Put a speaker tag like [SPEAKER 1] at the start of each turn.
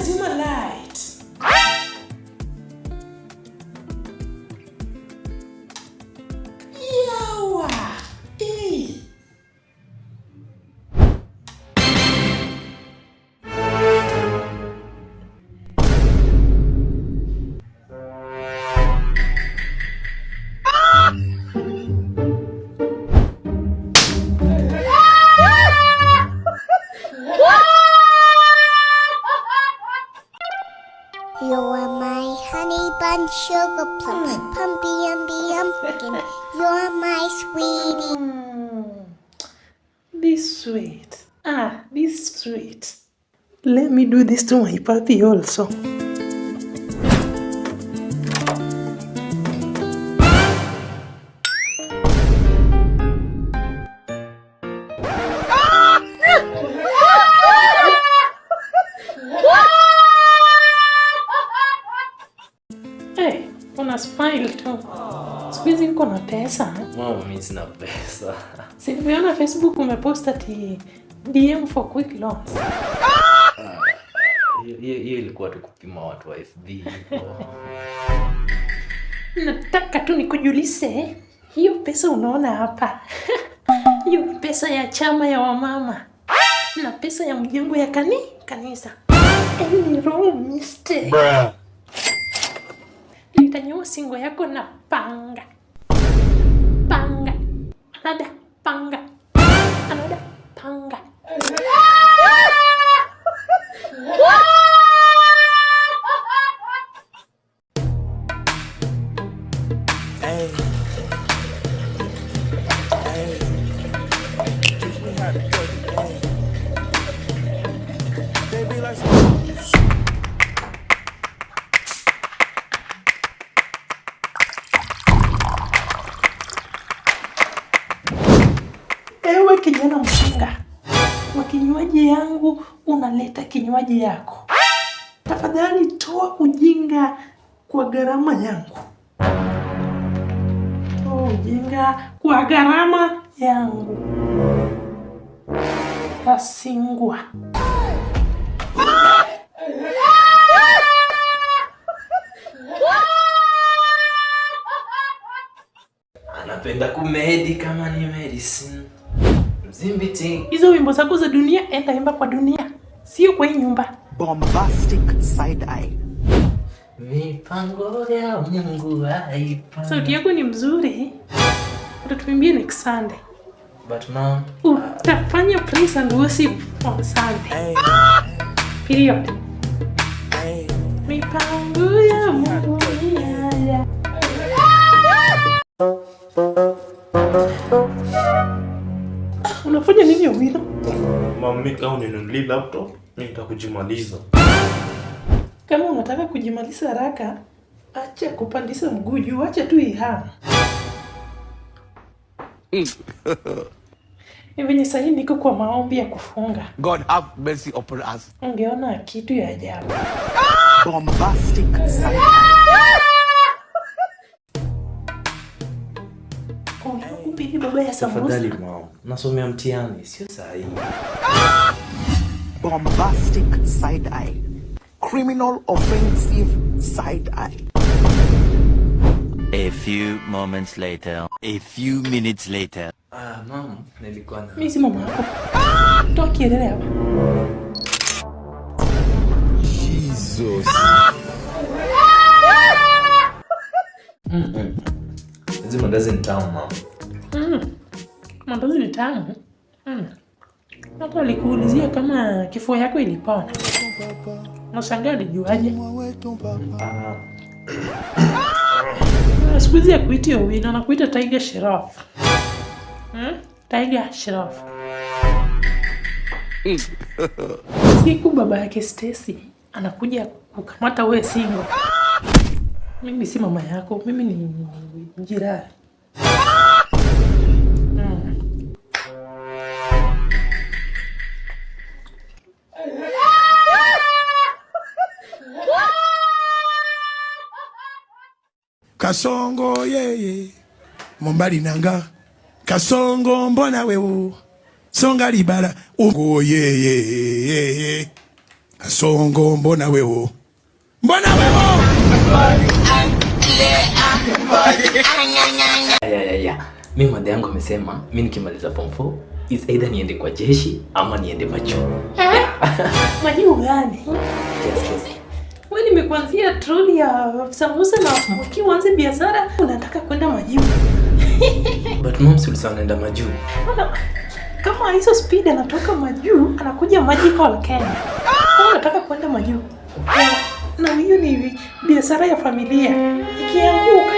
[SPEAKER 1] zima light. Yawa.
[SPEAKER 2] You are my honey bun sugar plum, pumpy umby umpkin. You are my sweetie.
[SPEAKER 1] This sweet. This sweet. Let me do this to my puppy also. Hey, una smile tu. Siku hizi niko na pesa.
[SPEAKER 3] Mama, mimi sina pesa.
[SPEAKER 1] Si nimeona Facebook umeposta ati DM for quick loans.
[SPEAKER 3] Hiyo ilikuwa tu kupima watu wa FB.
[SPEAKER 1] Nataka tu nikujulishe, hiyo pesa unaona hapa. Hiyo pesa ya chama ya wamama. Na pesa ya mjengo ya kanisa. Any wrong mistake. Nitanyoa singo yako na panga. Panga. Another panga. Another panga.
[SPEAKER 4] Hey. Hey. Teach me how to cook. Hey. Baby, let's go.
[SPEAKER 1] Ewe kijana mchanga, wa kinywaji yangu unaleta kinywaji yako. Tafadhali toa ujinga kwa gharama yangu. Toa ujinga kwa gharama yangu. Tasingwa.
[SPEAKER 3] Anapenda kumedi kama ni medicine. Mzimbiti.
[SPEAKER 1] Hizo wimbo zako za dunia, enda imba kwa dunia. Sio kwa hii nyumba.
[SPEAKER 4] Bombastic side eye.
[SPEAKER 3] Mipango ya Mungu haipa.
[SPEAKER 1] Sauti yako ni mzuri. Utatuimbia next Sunday.
[SPEAKER 3] But mom,
[SPEAKER 1] utafanya praise and worship on Sunday.
[SPEAKER 4] Hey.
[SPEAKER 1] Period.
[SPEAKER 4] Hey.
[SPEAKER 1] Mipango ya Mungu haya. Unafanya nini Owino?
[SPEAKER 5] Mami, kama uninunulie laptop, mimi nitakujimaliza.
[SPEAKER 1] Kama unataka kujimaliza haraka, acha kupandisha mguu juu, acha tu ihama. Hivi sasa niko kwa maombi ya kufunga.
[SPEAKER 4] God have mercy upon us.
[SPEAKER 1] Ungeona kitu ya ajabu.
[SPEAKER 4] Bombastic side eye.
[SPEAKER 1] Unakupigi baba ya sambusa.
[SPEAKER 3] tafadhali mom, nasomea mtihani, sio sahihi.
[SPEAKER 4] Bombastic side eye. Criminal offensive side eye.
[SPEAKER 6] A few moments later. A few minutes later.
[SPEAKER 3] Mom, nilikuwa na...
[SPEAKER 1] Mimi si mama yako. Toa kielele hapa.
[SPEAKER 5] Jesus.
[SPEAKER 3] Hizi mandazi ni tamu mom.
[SPEAKER 1] Mandazi ni tamu. Hata alikuulizia kama kifua yako ilipona. Nashangaa alijuaje? Siku hizi akuiti Owino, anakuita Tiger Sheriff. Tiger Sheriff. Siku baba yake Stacy anakuja kukamata wewe single. Mimi si mama yako, mimi ni jirani.
[SPEAKER 7] Kasongo yeye Mombali nanga Kasongo mbona wewe Songa libala Ungo yeye Kasongo mbona wewe? Mbona wewe?
[SPEAKER 3] Ya. Mimi mada yangu amesema mimi nikimaliza form 4 is either niende kwa jeshi ama niende majuu.
[SPEAKER 1] Majuu gani?
[SPEAKER 3] Yes.
[SPEAKER 1] Wewe nimekuanzia troli ya samosa na ukianza biashara unataka kwenda majuu.
[SPEAKER 3] But mom si ulisema naenda majuu.
[SPEAKER 1] Kama hizo speed anatoka majuu, anakuja Magical Kenya. Unataka kwenda majuu. Na hiyo ni biashara ya familia. Ikianguka